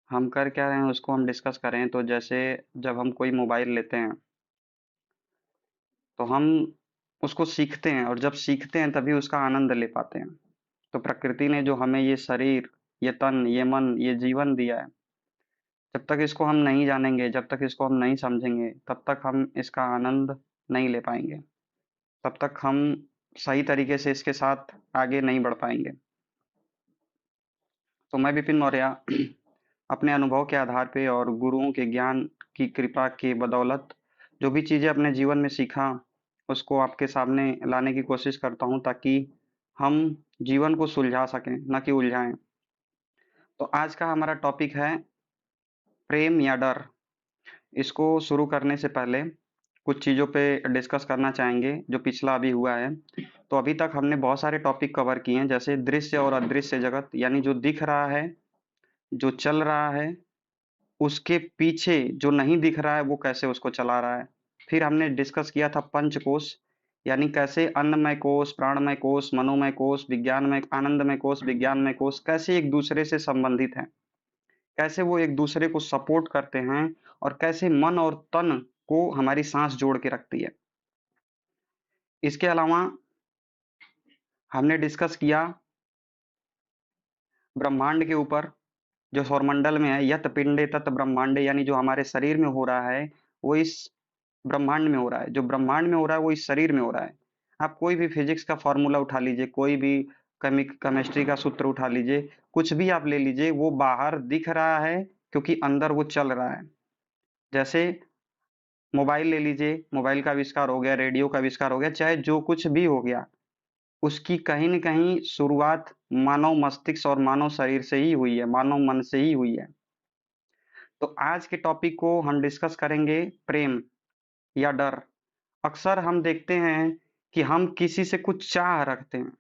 हम कर क्या रहे हैं उसको हम डिस्कस करें। तो जैसे जब हम कोई मोबाइल लेते हैं तो हम उसको सीखते हैं, और जब सीखते हैं तभी उसका आनंद ले पाते हैं। तो प्रकृति ने जो हमें ये शरीर, ये तन, ये मन, ये जीवन दिया है, जब तक इसको हम नहीं जानेंगे, जब तक इसको हम नहीं समझेंगे, तब तक हम इसका आनंद नहीं ले पाएंगे। तब तक हम सही तरीके से इसके साथ आगे नहीं बढ़ पाएंगे। तो मैं विपिन मौर्य अपने अनुभव के आधार पे और गुरुओं के ज्ञान की कृपा के बदौलत जो भी चीज़ें अपने जीवन में सीखा, उसको आपके सामने लाने की कोशिश करता हूँ, ताकि हम जीवन को सुलझा सकें, न कि उलझाएं। तो आज का हमारा टॉपिक है प्रेम या डर। इसको शुरू करने से पहले कुछ चीज़ों पे डिस्कस करना चाहेंगे जो पिछला अभी हुआ है। तो अभी तक हमने बहुत सारे टॉपिक कवर किए हैं, जैसे दृश्य और अदृश्य जगत, यानी जो दिख रहा है, जो चल रहा है, उसके पीछे जो नहीं दिख रहा है वो कैसे उसको चला रहा है। फिर हमने डिस्कस किया था पंचकोश, यानी कैसे अन्नमय कोश, प्राणमय कोश, मनोमय कोश, विज्ञानमय, आनंदमय कोश, विज्ञानमय कोश कैसे एक दूसरे से संबंधित हैं, कैसे वो एक दूसरे को सपोर्ट करते हैं, और कैसे मन और तन को हमारी सांस जोड़ के रखती है। इसके अलावा हमने डिस्कस किया ब्रह्मांड के ऊपर, जो सौरमंडल में है, यत पिंडे तत ब्रह्मांडे, यानी जो हमारे शरीर में हो रहा है वो इस ब्रह्मांड में हो रहा है, जो ब्रह्मांड में हो रहा है वो इस शरीर में हो रहा है। आप कोई भी फिजिक्स का फॉर्मूला उठा लीजिए, कोई भी केमिस्ट्री का सूत्र उठा लीजिए, कुछ भी आप ले लीजिए, वो बाहर दिख रहा है क्योंकि अंदर वो चल रहा है। जैसे मोबाइल ले लीजिए, मोबाइल का आविष्कार हो गया, रेडियो का आविष्कार हो गया, चाहे जो कुछ भी हो गया, उसकी कहीं न कहीं शुरुआत मानव मस्तिष्क और मानव शरीर से ही हुई है, मानव मन से ही हुई है। तो आज के टॉपिक को हम डिस्कस करेंगे प्रेम या डर। अक्सर हम देखते हैं कि हम किसी से कुछ चाह रखते हैं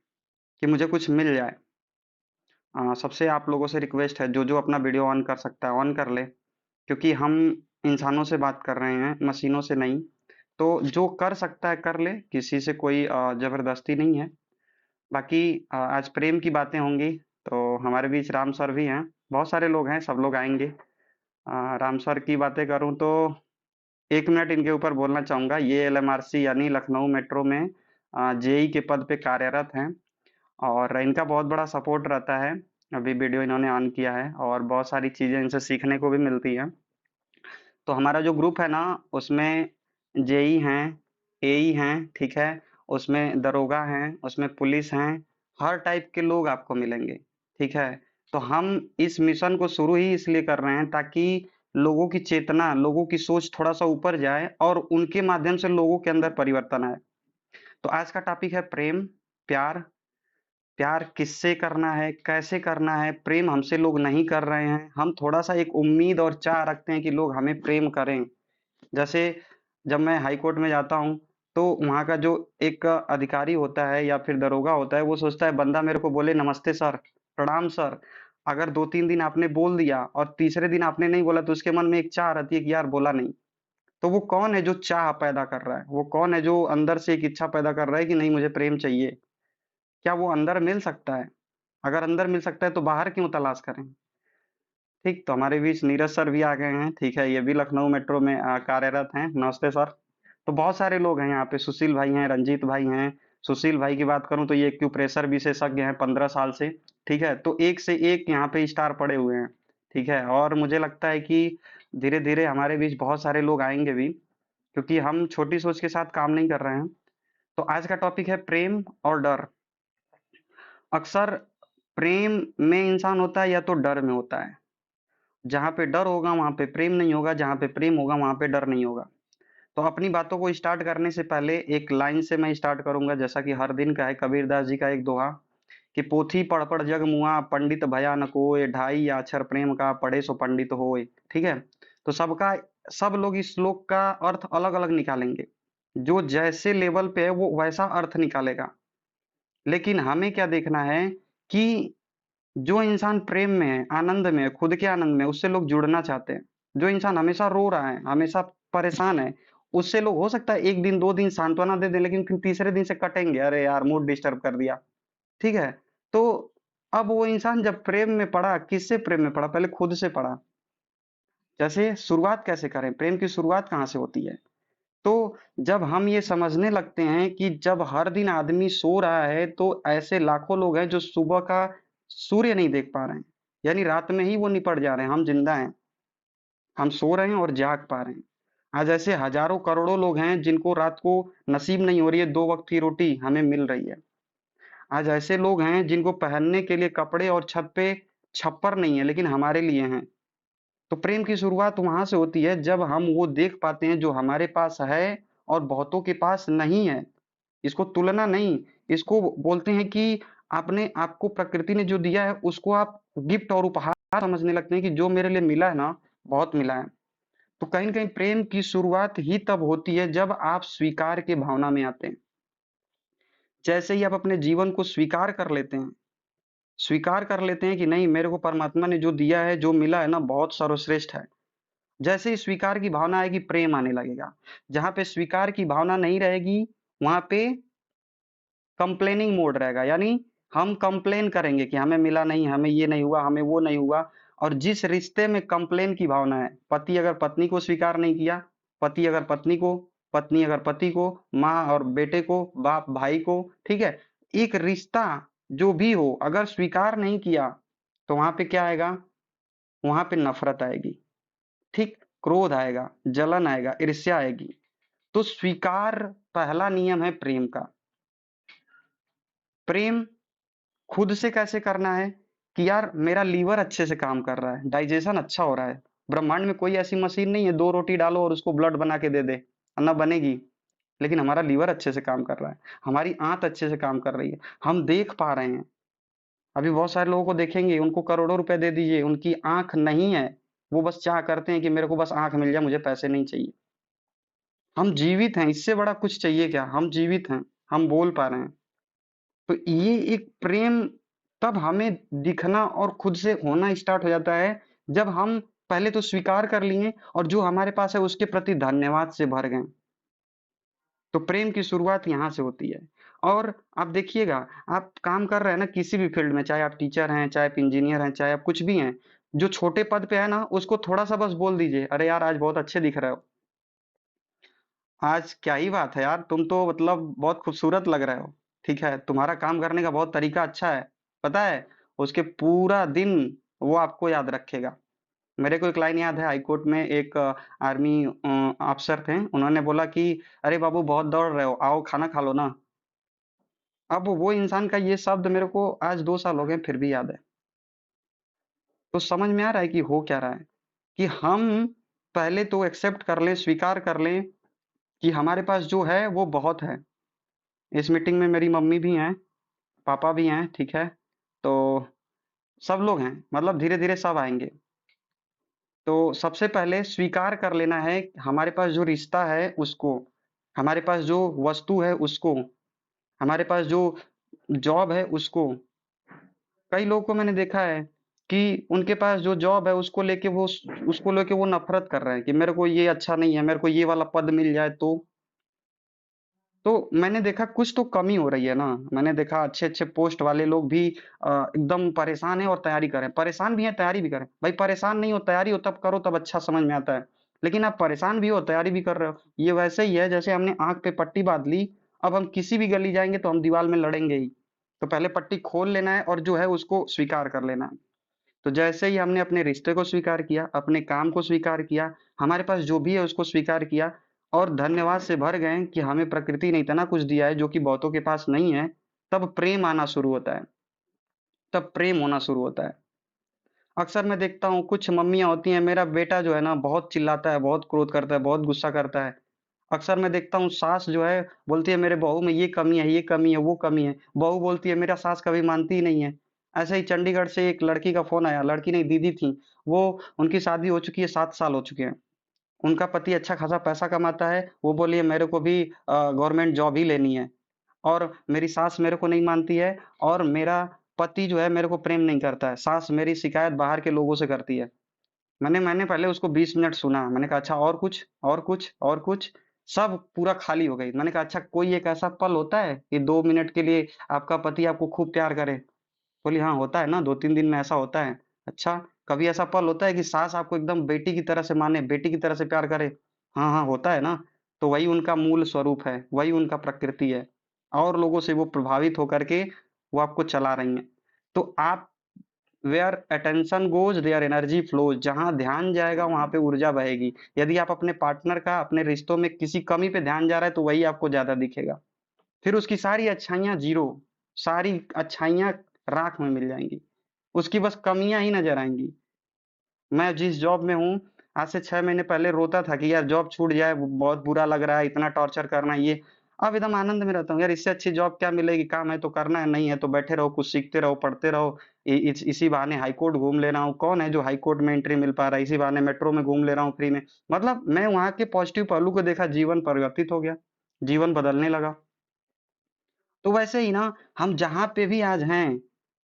कि मुझे कुछ मिल जाए। सबसे आप लोगों से रिक्वेस्ट है, जो अपना वीडियो ऑन कर सकता है ऑन कर ले, क्योंकि हम इंसानों से बात कर रहे हैं, मशीनों से नहीं। तो जो कर सकता है कर ले, किसी से कोई जबरदस्ती नहीं है। बाकी आज प्रेम की बातें होंगी। तो हमारे बीच राम सर भी हैं, बहुत सारे लोग हैं, सब लोग आएंगे। राम सर की बातें करूं तो 1 मिनट इनके ऊपर बोलना चाहूंगा। ये एलएमआरसी यानी लखनऊ मेट्रो में जेई के पद पे कार्यरत हैं, और इनका बहुत बड़ा सपोर्ट रहता है। अभी वीडियो इन्होंने ऑन किया है, और बहुत सारी चीजें इनसे सीखने को भी मिलती हैं। तो हमारा जो ग्रुप है ना, उसमें जेई हैं, एई हैं, ठीक है, उसमें दरोगा हैं, उसमें पुलिस हैं, हर टाइप के लोग आपको मिलेंगे, ठीक है। तो हम इस मिशन को शुरू ही इसलिए कर रहे हैं ताकि लोगों की चेतना, लोगों की सोच थोड़ा सा ऊपर जाए, और उनके माध्यम से लोगों के अंदर परिवर्तन आए। तो आज का टॉपिक है प्रेम, प्यार। प्यार किससे करना है, कैसे करना है, प्रेम हमसे लोग नहीं कर रहे हैं, हम थोड़ा सा एक उम्मीद और चाह रखते हैं कि लोग हमें प्रेम करें। जैसे जब मैं हाई कोर्ट में जाता हूँ, तो वहाँ का जो एक अधिकारी होता है या फिर दरोगा होता है, वो सोचता है बंदा मेरे को बोले नमस्ते सर, प्रणाम सर। अगर 2-3 दिन आपने बोल दिया और तीसरे दिन आपने नहीं बोला, तो उसके मन में एक चाह रहती है कि यार बोला नहीं। तो वो कौन है जो चाह पैदा कर रहा है, वो कौन है जो अंदर से एक इच्छा पैदा कर रहा है कि नहीं मुझे प्रेम चाहिए। क्या वो अंदर मिल सकता है? अगर अंदर मिल सकता है तो बाहर क्यों तलाश करें। ठीक, तो हमारे बीच नीरज सर भी आ गए हैं, ठीक है, ये भी लखनऊ मेट्रो में कार्यरत हैं। नमस्ते सर। तो बहुत सारे लोग हैं यहाँ पे, सुशील भाई हैं, रंजीत भाई हैं। सुशील भाई की बात करूं तो ये एक्यूप्रेशर विशेषज्ञ हैं 15 साल से, ठीक है। तो एक से एक यहाँ पे स्टार पड़े हुए हैं, ठीक है। और मुझे लगता है कि धीरे धीरे हमारे बीच बहुत सारे लोग आएंगे भी, क्योंकि हम छोटी सोच के साथ काम नहीं कर रहे हैं। तो आज का टॉपिक है प्रेम और डर। अक्सर प्रेम में इंसान होता है या तो डर में होता है। जहाँ पे डर होगा वहाँ पे प्रेम नहीं होगा, जहाँ पे प्रेम होगा वहाँ पे डर नहीं होगा। तो अपनी बातों को स्टार्ट करने से पहले एक लाइन से मैं स्टार्ट करूंगा, जैसा कि हर दिन का है, कबीरदास जी का एक दोहा, कि पोथी पढ़ पढ़ जग मुआ, पंडित भया न कोय, ढाई अक्षर प्रेम का पढ़े सो पंडित होय। ठीक है। तो सब लोग इस श्लोक का अर्थ अलग अलग निकालेंगे, जो जैसे लेवल पे है वो वैसा अर्थ निकालेगा। लेकिन हमें क्या देखना है कि जो इंसान प्रेम में है, आनंद में है, खुद के आनंद में है, उससे लोग जुड़ना चाहते हैं। जो इंसान हमेशा रो रहा है, हमेशा परेशान है, उससे लोग हो सकता है 1 दिन 2 दिन सांत्वना दे दें, लेकिन फिर तीसरे दिन से कटेंगे, अरे यार मूड डिस्टर्ब कर दिया। ठीक है। तो अब वो इंसान जब प्रेम में पड़ा, किससे प्रेम में पड़ा, पहले खुद से पड़ा। जैसे शुरुआत कैसे करें, प्रेम की शुरुआत कहाँ से होती है? तो जब हम ये समझने लगते हैं कि जब हर दिन आदमी सो रहा है, तो ऐसे लाखों लोग हैं जो सुबह का सूर्य नहीं देख पा रहे हैं। यानी रात में ही वो निपट जा रहे हैं, हम जिंदा हैं, हम सो रहे हैं और जाग पा रहे हैं। आज ऐसे हजारों करोड़ों लोग हैं जिनको रात को नसीब नहीं हो रही है, 2 वक्त की रोटी हमें मिल रही है। आज ऐसे लोग हैं जिनको पहनने के लिए कपड़े और छत पे छप्पर नहीं है, लेकिन हमारे लिए हैं। तो प्रेम की शुरुआत वहां से होती है जब हम वो देख पाते हैं जो हमारे पास है और बहुतों के पास नहीं है। इसको तुलना नहीं, इसको बोलते हैं कि आपने आपको प्रकृति ने जो दिया है उसको आप गिफ्ट और उपहार समझने लगते हैं कि जो मेरे लिए मिला है ना, बहुत मिला है। तो कहीं न कहीं प्रेम की शुरुआत ही तब होती है जब आप स्वीकार के भावना में आते हैं। जैसे ही आप अपने जीवन को स्वीकार कर लेते हैं कि नहीं, मेरे को परमात्मा ने जो दिया है, जो मिला है ना, बहुत सर्वश्रेष्ठ है। जैसे ही स्वीकार की भावना आएगी, प्रेम आने लगेगा। जहाँ पे स्वीकार की भावना नहीं रहेगी, वहाँ पे कंप्लेनिंग मोड रहेगा। यानी हम कंप्लेन करेंगे कि हमें मिला नहीं, हमें ये नहीं हुआ, हमें वो नहीं हुआ। और जिस रिश्ते में कंप्लेन की भावना है, पति अगर पत्नी को स्वीकार नहीं किया, पति अगर पत्नी को, पत्नी अगर पति को, माँ और बेटे को, बाप भाई को, ठीक है, एक रिश्ता जो भी हो अगर स्वीकार नहीं किया, तो वहां पे क्या आएगा? वहां पे नफरत आएगी, ठीक, क्रोध आएगा, जलन आएगा, ईर्ष्या आएगी। तो स्वीकार पहला नियम है प्रेम का। प्रेम खुद से कैसे करना है कि यार मेरा लीवर अच्छे से काम कर रहा है, डाइजेशन अच्छा हो रहा है। ब्रह्मांड में कोई ऐसी मशीन नहीं है, 2 रोटी डालो और उसको ब्लड बना के दे दे, ना बनेगी। लेकिन हमारा लीवर अच्छे से काम कर रहा है, हमारी आंत अच्छे से काम कर रही है, हम देख पा रहे हैं। अभी बहुत सारे लोगों को देखेंगे, उनको करोड़ों रुपए दे दीजिए, उनकी आंख नहीं है। वो बस चाह करते हैं कि मेरे को बस आंख मिल जाए, मुझे पैसे नहीं चाहिए। हम जीवित हैं, इससे बड़ा कुछ चाहिए क्या? हम जीवित हैं, हम बोल पा रहे हैं। तो ये एक प्रेम तब हमें दिखना और खुद से होना स्टार्ट हो जाता है जब हम पहले तो स्वीकार कर लिए और जो हमारे पास है उसके प्रति धन्यवाद से भर गए। तो प्रेम की शुरुआत यहाँ से होती है। और आप देखिएगा, आप काम कर रहे हैं ना किसी भी फील्ड में, चाहे आप टीचर हैं, चाहे आप इंजीनियर हैं, चाहे आप कुछ भी हैं, जो छोटे पद पे है ना उसको थोड़ा सा बस बोल दीजिए, अरे यार आज बहुत अच्छे दिख रहे हो, आज क्या ही बात है यार, तुम तो मतलब बहुत खूबसूरत लग रहे हो, ठीक है, तुम्हारा काम करने का बहुत तरीका अच्छा है, पता है, उसके पूरा दिन वो आपको याद रखेगा। मेरे को एक लाइन याद है, हाई कोर्ट में एक आर्मी अफसर थे, उन्होंने बोला कि अरे बाबू बहुत दौड़ रहे हो, आओ खाना खा लो ना। अब वो इंसान का ये शब्द मेरे को आज 2 साल हो गए फिर भी याद है। तो समझ में आ रहा है कि हो क्या रहा है, कि हम पहले तो एक्सेप्ट कर लें, स्वीकार कर लें कि हमारे पास जो है वो बहुत है। इस मीटिंग में मेरी मम्मी भी हैं, पापा भी हैं, ठीक है? तो सब लोग हैं, मतलब धीरे-धीरे सब आएँगे। तो सबसे पहले स्वीकार कर लेना है हमारे पास जो रिश्ता है उसको, हमारे पास जो वस्तु है उसको, हमारे पास जो जॉब है उसको। कई लोगों को मैंने देखा है कि उनके पास जो जॉब है उसको लेके वो नफ़रत कर रहे हैं कि मेरे को ये अच्छा नहीं है, मेरे को ये वाला पद मिल जाए तो। तो मैंने देखा कुछ तो कमी हो रही है ना, मैंने देखा अच्छे-अच्छे पोस्ट वाले लोग भी एकदम परेशान हैं और तैयारी कर रहे हैं। परेशान भी हैं, तैयारी भी कर रहे हैं। भाई परेशान नहीं हो, तैयारी हो तब करो तब अच्छा समझ में आता है। लेकिन आप परेशान भी हो, तैयारी भी कर रहे हो। ये वैसे ही है जैसे हमने आँख पे पट्टी बाँध ली, अब हम किसी भी गली जाएँगे तो हम दीवार में लड़ेंगे ही। तो पहले पट्टी खोल लेना है और जो है उसको स्वीकार कर लेना है। तो जैसे ही हमने अपने रिश्ते को स्वीकार किया, अपने काम को स्वीकार किया, हमारे पास जो भी है उसको स्वीकार किया और धन्यवाद से भर गए कि हमें प्रकृति ने इतना कुछ दिया है जो कि बहुतों के पास नहीं है, तब प्रेम आना शुरू होता है, तब प्रेम होना शुरू होता है। अक्सर मैं देखता हूँ कुछ मम्मियाँ होती हैं, मेरा बेटा जो है ना बहुत चिल्लाता है, बहुत क्रोध करता है, बहुत गुस्सा करता है। अक्सर मैं देखता हूँ सास जो है बोलती है मेरे बहू में ये कमी है, ये कमी है, वो कमी है। बहू बोलती है मेरा सास कभी मानती ही नहीं है। ऐसे ही चंडीगढ़ से एक लड़की का फ़ोन आया, लड़की नहीं दीदी थी। वो उनकी शादी हो चुकी है, 7 साल हो चुके हैं। उनका पति अच्छा खासा पैसा कमाता है, वो बोली है मेरे को भी गवर्नमेंट जॉब ही लेनी है। और मेरी सास मेरे को नहीं मानती है और मेरा पति जो है मेरे को प्रेम नहीं करता है। सास मेरी शिकायत बाहर के लोगों से करती है। मैंने मैंने पहले उसको 20 मिनट सुना। मैंने कहा अच्छा और कुछ? और कुछ? और कुछ? सब पूरा खाली हो गई। मैंने कहा अच्छा कोई एक ऐसा पल होता है कि 2 मिनट के लिए आपका पति आपको खूब प्यार करे? बोली हाँ, होता है ना 2-3 दिन में ऐसा होता है। अच्छा, कभी ऐसा पल होता है कि सास आपको एकदम बेटी की तरह से माने, बेटी की तरह से प्यार करे? हाँ, हाँ, होता है ना? तो वही उनका मूल स्वरूप है, वही उनका प्रकृति है और लोगों से वो प्रभावित होकर के वो आपको चला रही हैं। तो आप where attention goes there energy flows, जहाँ ध्यान जाएगा वहाँ पे ऊर्जा बहेगी। यदि आप अपने पार्टनर का अपने रिश्तों में किसी कमी पे ध्यान जा रहा है तो वही आपको ज़्यादा दिखेगा। फिर उसकी सारी अच्छाइयाँ ज़ीरो, सारी अच्छाइयाँ राख में मिल जाएँगी। उसकी बस कमियाँ ही नज़र आएँगी। मैं जिस जॉब में हूँ, आज से 6 महीने पहले रोता था कि यार जॉब छूट जाए, बहुत बुरा लग रहा है, इतना टॉर्चर करना ये। अब एकदम आनंद में रहता हूँ, यार इससे अच्छी जॉब क्या मिलेगी, काम है तो करना है, नहीं है तो बैठे रहो, कुछ सीखते रहो, पढ़ते रहो। इसी बहाने हाई कोर्ट घूम ले रहा हूँ, कौन है जो हाई कोर्ट में एंट्री मिल पा रहा है, इसी बहाने मेट्रो में घूम ले रहा हूँ फ्री में। मतलब मैं वहाँ के पॉजिटिव पहलू को देखा, जीवन परिवर्तित हो गया, जीवन बदलने लगा। तो वैसे ही ना, हम जहाँ पे भी आज हैं,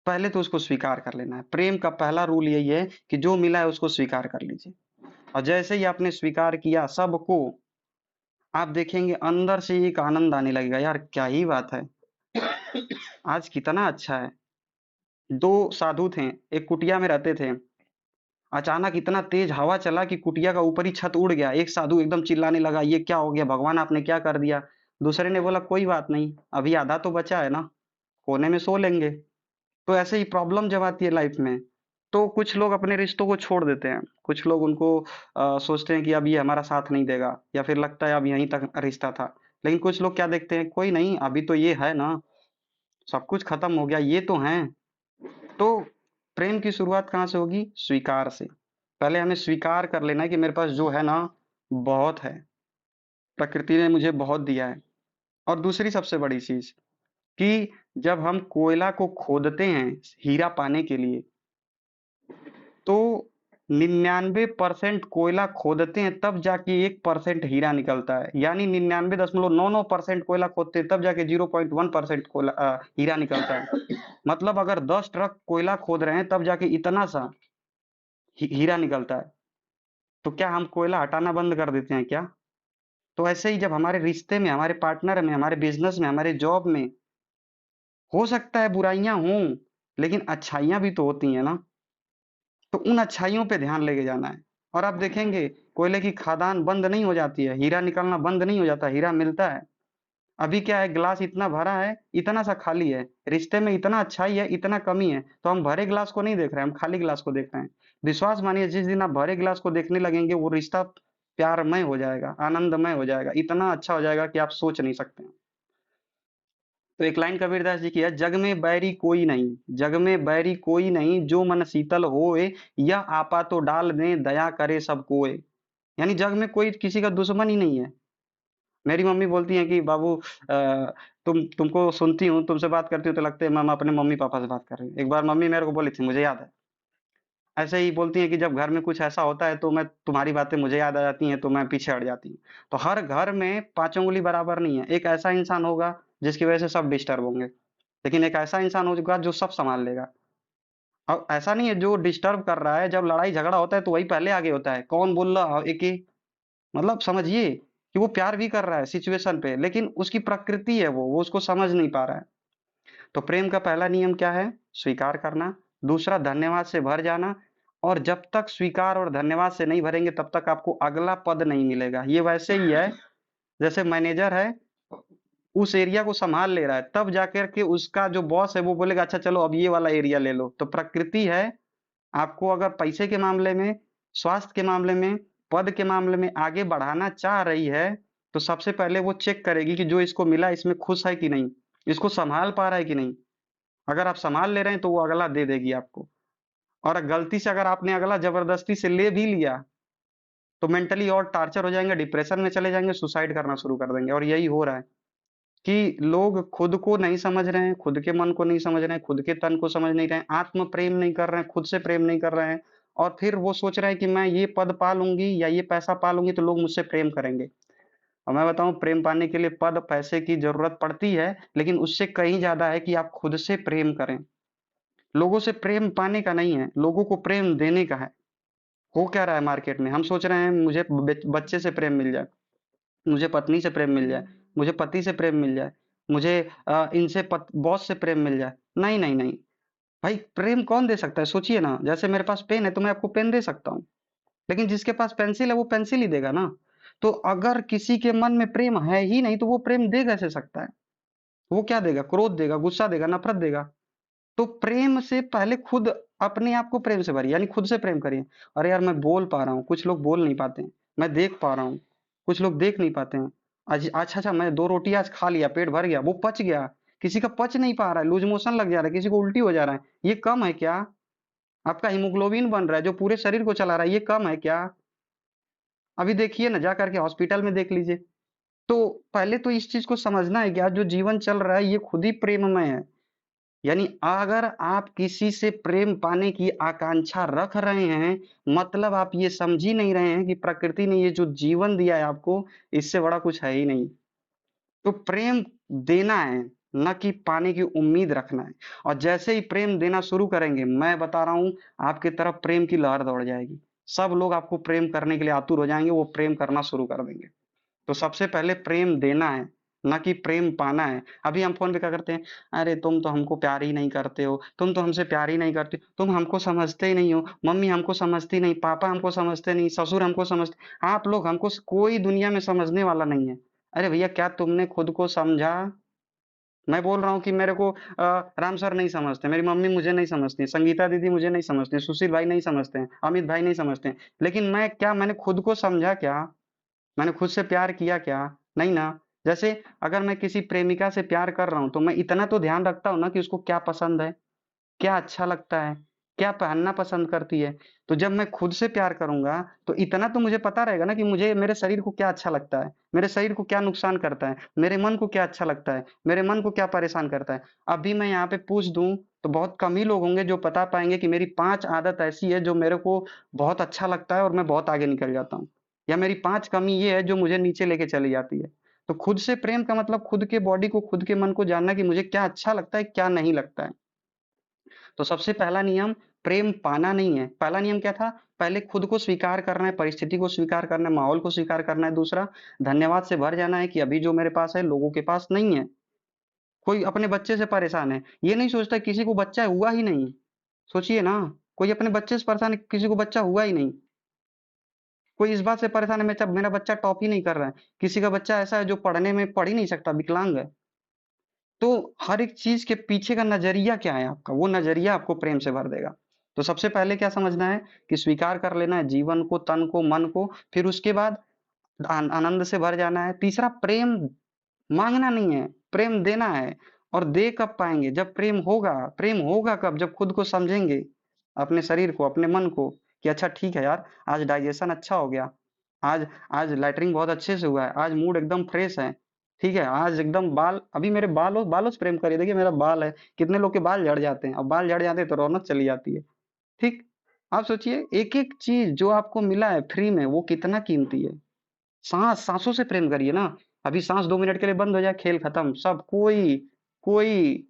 पहले तो उसको स्वीकार कर लेना है। प्रेम का पहला रूल यही है कि जो मिला है उसको स्वीकार कर लीजिए। और जैसे ही आपने स्वीकार किया सबको, आप देखेंगे अंदर से एक आनंद आने लगेगा, यार क्या ही बात है, आज कितना अच्छा है। 2 साधु थे, एक कुटिया में रहते थे। अचानक इतना तेज हवा चला कि कुटिया का ऊपरी छत उड़ गया। एक साधु एकदम चिल्लाने लगा, ये क्या हो गया भगवान, आपने क्या कर दिया? दूसरे ने बोला, कोई बात नहीं, अभी आधा तो बचा है ना, कोने में सो लेंगे। तो ऐसे ही प्रॉब्लम जब आती है लाइफ में, तो कुछ लोग अपने रिश्तों को छोड़ देते हैं। कुछ लोग उनको सोचते हैं कि अब ये हमारा साथ नहीं देगा, या फिर लगता है अब यहीं तक रिश्ता था। लेकिन कुछ लोग क्या देखते हैं, कोई नहीं, अभी तो ये है ना, सब कुछ खत्म हो गया, ये तो हैं। तो प्रेम की शुरुआत कहाँ से होगी? स्वीकार से। पहले हमें स्वीकार कर लेना है कि मेरे पास जो है ना, बहुत है। प्रकृति ने मुझे बहुत दिया है। और दूसरी सबसे बड़ी चीज़ कि जब हम कोयला को खोदते हैं हीरा पाने के लिए, तो 99% कोयला खोदते हैं तब जाके 1% हीरा निकलता है। यानी 99.99% कोयला खोदते हैं तब जाके 0.1% हीरा निकलता है। मतलब अगर 10 ट्रक कोयला खोद रहे हैं तब जाके इतना सा हीरा निकलता है। तो क्या हम कोयला हटाना बंद कर देते हैं क्या? तो ऐसे ही जब हमारे रिश्ते में, हमारे पार्टनर में, हमारे बिज़नेस में, हमारे जॉब में, हो सकता है बुराइयाँ हों, लेकिन अच्छाइयाँ भी तो होती हैं ना। तो उन अच्छाइयों पे ध्यान लेके जाना है। और आप देखेंगे कोयले की खदान बंद नहीं हो जाती है, हीरा निकलना बंद नहीं हो जाता, हीरा मिलता है। अभी क्या है, ग्लास इतना भरा है, इतना सा खाली है। रिश्ते में इतना अच्छाई है, इतना कमी है, तो हम भरे ग्लास को नहीं देख रहे हैं, हम खाली ग्लास को देख रहे हैं। विश्वास मानिए, जिस दिन आप भरे ग्लास को देखने लगेंगे, वो रिश्ता प्यारमय हो जाएगा, आनंदमय हो जाएगा, इतना अच्छा हो जाएगा कि आप सोच नहीं सकते हैं। तो एक लाइन कबीरदास जी की है, जग में बैरी कोई नहीं, जग में बैरी कोई नहीं, जो मन शीतल होए, यह आपा तो डाल दें, दया करे सब कोय। यानी जग में कोई किसी का दुश्मन ही नहीं है। मेरी मम्मी बोलती हैं कि बाबू, तुमको सुनती हूँ, तुमसे बात करती हूँ तो लगता है मैं अपने मम्मी पापा से बात कर रही हूँ। एक बार मम्मी मेरे को बोली थी, मुझे याद है। ऐसे ही बोलती हैं कि जब घर में कुछ ऐसा होता है तो मैं तुम्हारी बातें मुझे याद आ जाती हैं तो मैं पीछे हट जाती हूँ। तो हर घर में पाँचों उँगली बराबर नहीं है। एक ऐसा इंसान होगा जिसकी वजह से सब डिस्टर्ब होंगे। लेकिन एक ऐसा इंसान होगा जो सब सँभाल लेगा। और ऐसा नहीं है जो डिस्टर्ब कर रहा है, जब लड़ाई झगड़ा होता है तो वही पहले आगे होता है। कौन बोल रहा एक ही, मतलब समझिए कि वो प्यार भी कर रहा है सिचुएशन पे, लेकिन उसकी प्रकृति है वो उसको समझ नहीं पा रहा है। तो प्रेम का पहला नियम क्या है? स्वीकार करना। दूसरा, धन्यवाद से भर जाना। और जब तक स्वीकार और धन्यवाद से नहीं भरेंगे तब तक आपको अगला पद नहीं मिलेगा। ये वैसे ही है जैसे मैनेजर है, उस एरिया को संभाल ले रहा है, तब जाकर के उसका जो बॉस है वो बोलेगा अच्छा चलो अब ये वाला एरिया ले लो। तो प्रकृति है, आपको अगर पैसे के मामले में, स्वास्थ्य के मामले में, पद के मामले में आगे बढ़ाना चाह रही है, तो सबसे पहले वो चेक करेगी कि जो इसको मिला इसमें खुश है कि नहीं, इसको संभाल पा रहा है कि नहीं। अगर आप संभाल ले रहे हैं तो वो अगला दे देगी आपको। और गलती से अगर आपने अगला जबरदस्ती से ले भी लिया, तो मेंटली और टार्चर हो जाएंगे, डिप्रेशन में चले जाएंगे, सुसाइड करना शुरू कर देंगे। और यही हो रहा है कि लोग खुद को नहीं समझ रहे हैं, खुद के मन को नहीं समझ रहे हैं, खुद के तन को समझ नहीं रहे हैं, आत्म प्रेम नहीं कर रहे हैं, खुद से प्रेम नहीं कर रहे हैं। और फिर वो सोच रहे हैं कि मैं ये पद पा लूंगी या ये पैसा पा लूंगी तो लोग मुझसे प्रेम करेंगे। और मैं बताऊं, प्रेम पाने के लिए पद पैसे की जरूरत पड़ती है, लेकिन उससे कहीं ज्यादा है कि आप खुद से प्रेम करें। लोगों से प्रेम पाने का नहीं है, लोगों को प्रेम देने का है। हो क्या रहा है मार्केट में, हम सोच रहे हैं मुझे बच्चे से प्रेम मिल जाए, मुझे पत्नी से प्रेम मिल जाए, मुझे पति से प्रेम मिल जाए, मुझे इनसे बॉस से प्रेम मिल जाए। नहीं नहीं नहीं, भाई प्रेम कौन दे सकता है? सोचिए ना, जैसे मेरे पास पेन है तो मैं आपको पेन दे सकता हूँ, लेकिन जिसके पास पेंसिल है वो पेंसिल ही देगा ना। तो अगर किसी के मन में प्रेम है ही नहीं तो वो प्रेम दे कैसे सकता है? वो क्या देगा? क्रोध देगा, गुस्सा देगा, नफरत देगा। तो प्रेम से पहले खुद अपने आप को प्रेम से भरिए, यानी खुद से प्रेम करिए। अरे यार मैं बोल पा रहा हूँ, कुछ लोग बोल नहीं पाते हैं। मैं देख पा रहा हूँ, कुछ लोग देख नहीं पाते हैं। आज अच्छा अच्छा मैं 2 रोटी आज खा लिया, पेट भर गया, वो पच गया। किसी का पच नहीं पा रहा है, लूज मोशन लग जा रहा है, किसी को उल्टी हो जा रहा है। ये कम है क्या? आपका हीमोग्लोबिन बन रहा है जो पूरे शरीर को चला रहा है, ये कम है क्या? अभी देखिए ना, जा करके हॉस्पिटल में देख लीजिए। तो पहले तो इस चीज को समझना है कि आज जो जीवन चल रहा है ये खुद ही प्रेममय है। यानी अगर आप किसी से प्रेम पाने की आकांक्षा रख रहे हैं, मतलब आप ये समझ ही नहीं रहे हैं कि प्रकृति ने ये जो जीवन दिया है आपको, इससे बड़ा कुछ है ही नहीं। तो प्रेम देना है, न कि पाने की उम्मीद रखना है। और जैसे ही प्रेम देना शुरू करेंगे, मैं बता रहा हूँ, आपकी तरफ प्रेम की लहर दौड़ जाएगी। सब लोग आपको प्रेम करने के लिए आतुर हो जाएंगे, वो प्रेम करना शुरू कर देंगे। तो सबसे पहले प्रेम देना है, ना कि प्रेम पाना है। अभी हम फोन पे क्या करते हैं? अरे तुम तो हमको प्यार ही नहीं करते हो, तुम तो हमसे प्यार ही नहीं करते, तुम हमको समझते ही नहीं हो, मम्मी हमको समझती नहीं, पापा हमको समझते नहीं, ससुर हमको समझते, आप लोग हमको कोई दुनिया में समझने वाला नहीं है। अरे भैया क्या तुमने खुद को समझा? मैं बोल रहा हूँ कि मेरे को राम सर नहीं समझते, मेरी मम्मी मुझे नहीं समझती, संगीता दीदी मुझे नहीं समझती, सुशील भाई नहीं समझते हैं, अमित भाई नहीं समझते हैं। लेकिन मैंने खुद को समझा क्या? मैंने खुद से प्यार किया क्या? नहीं ना। जैसे अगर मैं किसी प्रेमिका से प्यार कर रहा हूँ तो मैं इतना तो ध्यान रखता हूँ ना कि उसको क्या पसंद है, क्या अच्छा लगता है, क्या पहनना पसंद करती है। तो जब मैं खुद से प्यार करूंगा तो इतना तो मुझे पता रहेगा ना कि मुझे मेरे शरीर को क्या अच्छा लगता है, मेरे शरीर को क्या नुकसान करता है, मेरे मन को क्या अच्छा लगता है, मेरे मन को क्या परेशान करता है। अभी मैं यहाँ पे पूछ दूं तो बहुत कम ही लोग होंगे जो बता पाएंगे कि मेरी 5 आदत ऐसी है जो मेरे को बहुत अच्छा लगता है और मैं बहुत आगे निकल जाता हूँ, या मेरी 5 कमी ये है जो मुझे नीचे लेके चली जाती है। तो खुद से प्रेम का मतलब खुद के बॉडी को, खुद के मन को जानना कि मुझे क्या अच्छा लगता है, क्या नहीं लगता है। तो सबसे पहला नियम प्रेम पाना नहीं है। पहला नियम क्या था? पहले खुद को स्वीकार करना है, परिस्थिति को स्वीकार करना है, माहौल को स्वीकार करना है। दूसरा, धन्यवाद से भर जाना है कि अभी जो मेरे पास है लोगों के पास नहीं है। कोई अपने बच्चे से परेशान है, ये नहीं सोचता किसी को बच्चा हुआ ही नहीं। सोचिए ना, कोई अपने बच्चे से परेशान है, किसी को बच्चा हुआ ही नहीं। कोई इस बात से परेशान है मेरा बच्चा टॉप ही नहीं कर रहा है। किसी का बच्चा ऐसा है जो पढ़ने में पढ़ ही नहीं सकता, विकलांग है। तो हर एक चीज के पीछे का नजरिया क्या है आपका, वो नजरिया आपको प्रेम से भर देगा। तो सबसे पहले क्या समझना है कि स्वीकार कर लेना है जीवन को, तन को, मन को। फिर उसके बाद आनंद से भर जाना है। तीसरा, प्रेम मांगना नहीं है, प्रेम देना है। और दे कब पाएंगे? जब प्रेम होगा। प्रेम होगा कब? जब खुद को समझेंगे, अपने शरीर को, अपने मन को, कि अच्छा ठीक है यार, आज डाइजेशन अच्छा हो गया, आज आज लैट्रिन बहुत अच्छे से हुआ है, आज मूड एकदम फ्रेश है, ठीक है, आज एकदम बाल, अभी मेरे बालों से प्रेम करिए। देखिए मेरा बाल है, कितने लोग के बाल झड़ जाते हैं, अब बाल झड़ जाते हैं तो रौनक चली जाती है। ठीक। आप सोचिए एक एक चीज जो आपको मिला है फ्री में वो कितना कीमती है। सांसों से प्रेम करिए ना। अभी सांस 2 मिनट के लिए बंद हो जाए, खेल खत्म, सब कोई कोई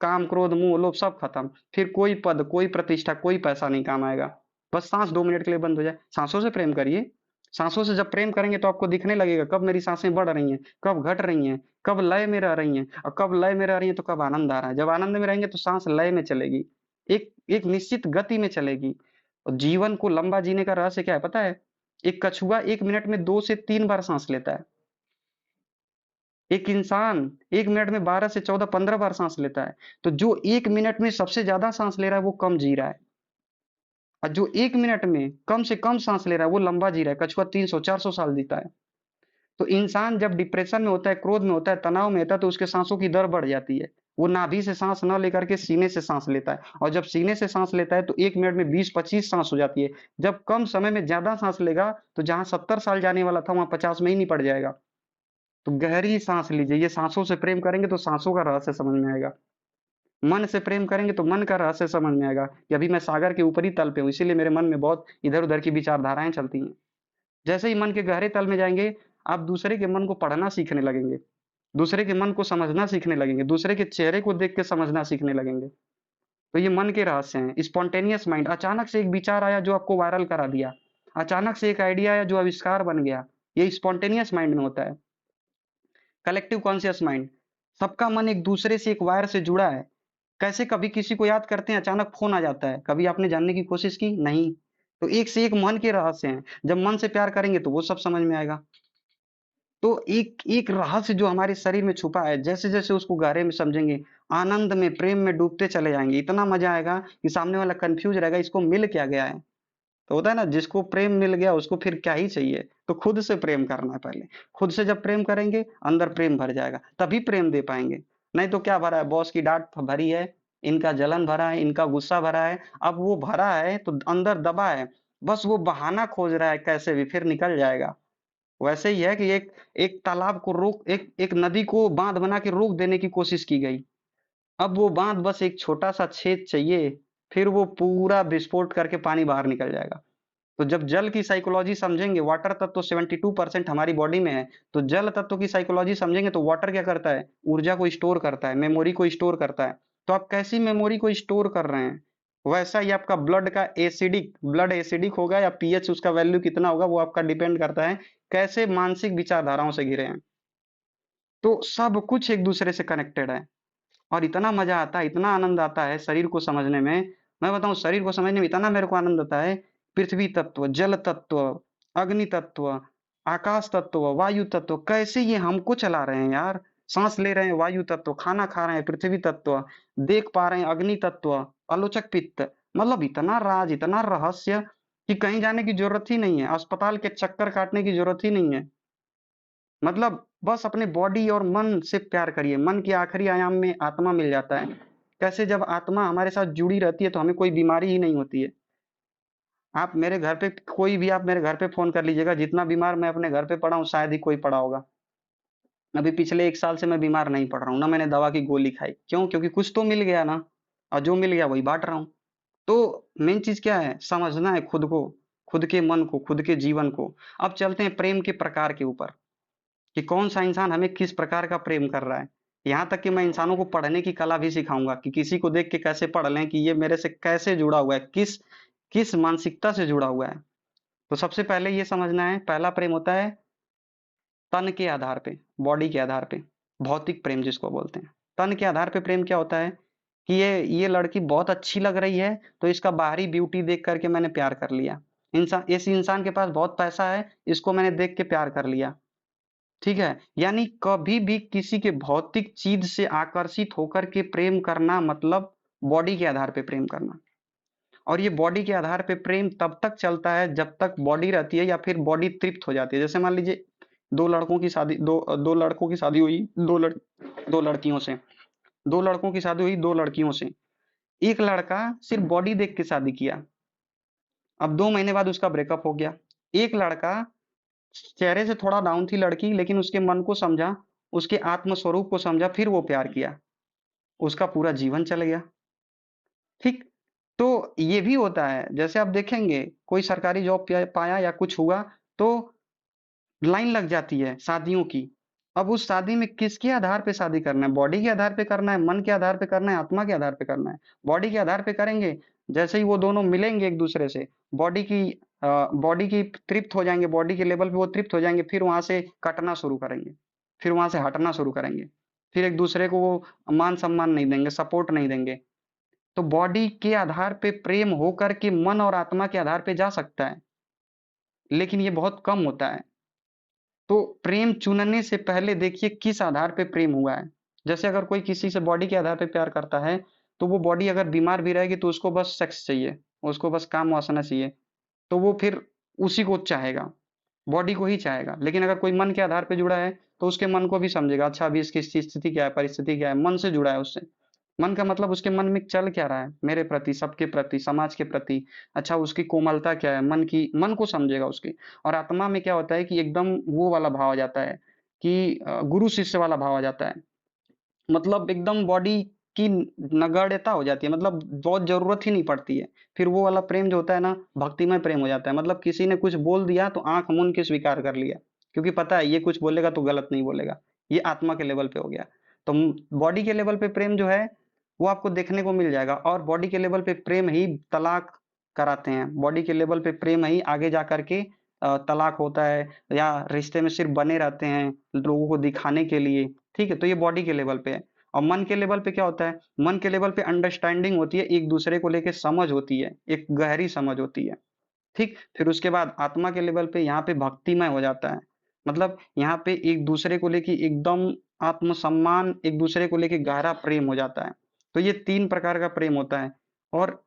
काम क्रोध मोह लोभ सब खत्म। फिर कोई पद, कोई प्रतिष्ठा, कोई पैसा नहीं काम आएगा। बस सांस 2 मिनट के लिए बंद हो जाए, सांसों से प्रेम करिए। सांसों से जब प्रेम करेंगे तो आपको दिखने लगेगा कब मेरी सांसें बढ़ रही हैं, कब घट रही हैं, कब लय में रह रही हैं, और कब लय में रह रही हैं तो कब आनंद आ रहा है। जब आनंद में रहेंगे तो सांस लय में चलेगी, एक एक निश्चित गति में चलेगी। और जीवन को लंबा जीने का रहस्य क्या है पता है? एक कछुआ 1 मिनट में 2 से 3 बार सांस लेता है। एक इंसान 1 मिनट में 12 से 14 15 बार सांस लेता है। तो जो 1 मिनट में सबसे ज्यादा सांस ले रहा है वो कम जी रहा है, और जो 1 मिनट में कम से कम सांस ले रहा है वो लंबा जी रहा है। कछुआ 300 400 साल जीता है। तो इंसान जब डिप्रेशन में होता है, क्रोध में होता है, तनाव में होता है तो उसके सांसों की दर बढ़ जाती है। वो नाभि से सांस न लेकर के सीने से सांस लेता है, और जब सीने से सांस लेता है तो 1 मिनट में 20 25 सांस हो जाती है। जब कम समय में ज्यादा सांस लेगा तो जहां 70 साल जाने वाला था वहां 50 में ही निपट जाएगा। तो गहरी सांस लीजिए। ये सांसों से प्रेम करेंगे तो सांसों का रहस्य समझ में आएगा। मन से प्रेम करेंगे तो मन का रहस्य समझ में आएगा कि अभी मैं सागर के ऊपरी तल पे हूँ, इसीलिए मेरे मन में बहुत इधर उधर की विचारधाराएं चलती हैं। जैसे ही मन के गहरे तल में जाएंगे, आप दूसरे के मन को पढ़ना सीखने लगेंगे, दूसरे के मन को समझना सीखने लगेंगे, दूसरे के चेहरे को देख के समझना सीखने लगेंगे। तो ये मन के रहस्य हैं। स्पॉन्टेनियस माइंड, अचानक से एक विचार आया जो आपको वायरल करा दिया, अचानक से एक आइडिया आया जो आविष्कार बन गया, ये स्पॉन्टेनियस माइंड में होता है। कलेक्टिव कॉन्शियस माइंड, सबका मन एक दूसरे से एक वायर से जुड़ा है। कैसे कभी किसी को याद करते हैं, अचानक फ़ोन आ जाता है, कभी आपने जानने की कोशिश की? नहीं। तो एक से एक मन के रहस्य हैं, जब मन से प्यार करेंगे तो वो सब समझ में आएगा। तो एक एक रहस्य जो हमारे शरीर में छुपा है, जैसे-जैसे उसको गहरे में समझेंगे, आनंद में, प्रेम में डूबते चले जाएँगे। इतना मज़ा आएगा कि सामने वाला कन्फ्यूज़ रहेगा, इसको मिल क्या गया है? तो होता है ना, जिसको प्रेम मिल गया उसको फिर क्या ही चाहिए? तो खुद से प्रेम करना है पहले। खुद से जब प्रेम करेंगे, अंदर प्रेम भर जाएगा, तभी प्रेम दे पाएँगे। नहीं तो क्या भरा है, बॉस की डाँट भरी है, इनका जलन भरा है, इनका गुस्सा भरा है। अब वो भरा है तो अंदर दबा है, बस वो बहाना खोज रहा है कैसे भी, फिर निकल जाएगा। वैसे ही है कि एक एक तालाब को रोक एक एक नदी को बाँध बना के रोक देने की कोशिश की गई। अब वो बाँध बस एक छोटा-सा छेद चाहिए, फिर वो पूरा विस्फोट करके पानी बाहर निकल जाएगा। तो जब जल की साइकोलॉजी समझेंगे, वाटर तत्व 72% हमारी बॉडी में है, तो जल तत्व की साइकोलॉजी समझेंगे तो वाटर क्या करता है? ऊर्जा को स्टोर करता है, मेमोरी को स्टोर करता है। तो आप कैसी मेमोरी को स्टोर कर रहे हैं? वैसा ही आपका ब्लड एसिडिक होगा या पीएच उसका वैल्यू कितना होगा वो आपका डिपेंड करता है, कैसे मानसिक विचारधाराओं से घिरे हैं। तो सब कुछ एक दूसरे से कनेक्टेड है। और इतना मज़ा आता है, इतना आनंद आता है शरीर को समझने में। मैं बताऊँ शरीर को समझने में इतना मेरे को आनंद आता है, पृथ्वी तत्व, जल तत्व, अग्नि तत्व, आकाश तत्व, वायु तत्व कैसे ये हमको चला रहे हैं यार। साँस ले रहे हैं वायु तत्व, खाना खा रहे हैं पृथ्वी तत्व, देख पा रहे हैं अग्नि तत्व, आलोचक पित्त। मतलब इतना राज, इतना रहस्य कि कहीं जाने की ज़रूरत ही नहीं है, अस्पताल के चक्कर काटने की ज़रूरत ही नहीं है। मतलब बस अपने बॉडी और मन से प्यार करिए। मन के आखिरी आयाम में आत्मा मिल जाता है। कैसे जब आत्मा हमारे साथ जुड़ी रहती है तो हमें कोई बीमारी ही नहीं होती है। आप मेरे घर पे कोई भी आप मेरे घर पे फ़ोन कर लीजिएगा, जितना बीमार मैं अपने घर पे पड़ा हूँ शायद ही कोई पड़ा होगा। अभी पिछले 1 साल से मैं बीमार नहीं पड़ रहा हूँ, ना मैंने दवा की गोली खाई। क्यों? क्योंकि कुछ तो मिल गया ना और जो मिल गया वही बाँट रहा हूँ। तो मेन चीज़ क्या है? समझना है खुद को, खुद के मन को, खुद के जीवन को। अब चलते हैं प्रेम के प्रकार के ऊपर। कि कौन-सा इंसान हमें किस प्रकार का प्रेम कर रहा है। यहाँ तक कि मैं इंसानों को पढ़ने की कला भी सिखाऊँगा कि किसी को देख के कैसे पढ़ लें कि ये मेरे से कैसे जुड़ा हुआ है, किस किस मानसिकता से जुड़ा हुआ है। तो सबसे पहले ये समझना है, पहला प्रेम होता है तन के आधार पे, बॉडी के आधार पे, भौतिक प्रेम जिसको बोलते हैं। तन के आधार पे प्रेम क्या होता है कि ये लड़की बहुत अच्छी लग रही है, तो इसका बाहरी ब्यूटी देख कर के मैंने प्यार कर लिया। इस इंसान के पास बहुत पैसा है, इसको मैंने देख के प्यार कर लिया। ठीक है? यानी कभी भी किसी के भौतिक चीज़ से आकर्षित होकर के प्रेम करना मतलब बॉडी के आधार पे प्रेम करना। और ये बॉडी के आधार पे प्रेम तब तक चलता है जब तक बॉडी रहती है या फिर बॉडी तृप्त हो जाती है। जैसे मान लीजिए 2 लड़कों की शादी हुई 2 लड़कियों से। 2 लड़कों की शादी हुई 2 लड़कियों से। एक लड़का सिर्फ़ बॉडी देख के शादी किया। अब 2 महीने बाद उसका ब्रेकअप हो गया। एक लड़का चेहरे से थोड़ा डाउन थी लड़की लेकिन उसके मन को समझा, उसके आत्म स्वरूप को समझा, फिर वो प्यार किया। उसका पूरा जीवन चल गया, ठीक? तो ये भी होता है, जैसे आप देखेंगे कोई सरकारी जॉब पाया या कुछ हुआ, तो लाइन लग जाती है शादियों की। अब उस शादी में किसके आधार पे शादी करना है? बॉडी के आधार पे करना है, मन के आधार पे करना है, आत्मा के आधार पे करना है? बॉडी के आधार पे करेंगे, जैसे ही वो दोनों मिलेंगे एक-दूसरे से, बॉडी की तृप्त हो जाएँगे, बॉडी के लेवल पे वो तृप्त हो जाएँगे, फिर वहाँ से कटना शुरू करेंगे, फिर वहाँ से हटना शुरू करेंगे, फिर एक-दूसरे को वो मान-सम्मान नहीं देंगे, सपोर्ट नहीं देंगे। तो बॉडी के आधार पे प्रेम हो कर के मन और आत्मा के आधार पे जा सकता है, लेकिन ये बहुत कम होता है। तो प्रेम चुनने से पहले देखिए किस आधार पे प्रेम हुआ है। जैसे अगर कोई किसी से बॉडी के आधार पे प्यार करता है, तो वो बॉडी अगर बीमार भी रहेगी तो उसको बस सेक्स चाहिए, उसको बस काम-वासना चाहिए, तो वो फिर उसी को चाहेगा, बॉडी को ही चाहेगा। लेकिन अगर कोई मन के आधार पे जुड़ा है, तो उसके मन को भी समझेगा, अच्छा अभी इसकी स्थिति क्या है, परिस्थिति क्या है, मन से जुड़ा है उससे। मन का मतलब उसके मन में चल क्या रहा है, मेरे प्रति, सबके प्रति, समाज के प्रति। अच्छा उसकी कोमलता क्या है, मन को समझेगा उसकी। और आत्मा में क्या होता है कि एकदम वो वाला भाव आ जाता है कि गुरु शिष्य वाला भाव आ जाता है। मतलब एकदम बॉडी की नगण्यता हो जाती है, मतलब बहुत ज़रूरत ही नहीं पड़ती है। फिर वो वाला प्रेम जो होता है ना, भक्तिमय प्रेम हो जाता है। मतलब किसी ने कुछ बोल दिया तो आँख मूंद के स्वीकार कर लिया, क्योंकि पता है ये कुछ बोलेगा तो गलत नहीं बोलेगा। ये आत्मा के लेवल पे हो गया। तो बॉडी के लेवल पे प्रेम जो है, वो आपको देखने को मिल जाएगा और बॉडी के लेवल पे प्रेम ही तलाक कराते हैं। बॉडी के लेवल पे प्रेम ही आगे जा कर के तलाक होता है या रिश्ते में सिर्फ़ बने रहते हैं, लोगों को दिखाने के लिए। ठीक है? तो ये बॉडी के लेवल पे है। और मन के लेवल पे क्या होता है? मन के लेवल पे अंडरस्टैंडिंग होती है, एक दूसरे को लेके समझ होती है, एक गहरी समझ होती है। ठीक? फिर उसके बाद आत्मा के लेवल पे यहाँ पे भक्तिमय हो जाता है। मतलब यहाँ पे एक दूसरे को लेके एकदम आत्मसम्मान, एक दूसरे को लेके गहरा प्रेम हो जाता है। तो ये 3 प्रकार का प्रेम होता है। और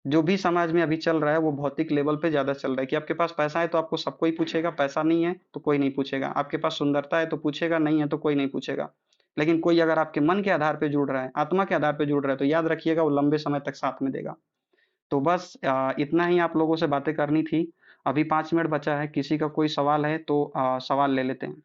जो भी समाज में अभी चल रहा है वो भौतिक लेवल पे ज़्यादा चल रहा है कि आपके पास पैसा है तो आपको सब कोई पूछेगा, पैसा नहीं है तो कोई नहीं पूछेगा। आपके पास सुंदरता है तो पूछेगा, नहीं है तो कोई नहीं पूछेगा। लेकिन कोई अगर आपके मन के आधार पे जुड़ रहा है, आत्मा के आधार पे जुड़ रहा है तो याद रखिएगा वो लंबे समय तक साथ में देगा। तो बस इतना ही आप लोगों से बातें करनी थी। अभी 5 मिनट बचा है, किसी का कोई सवाल है तो सवाल ले लेते हैं।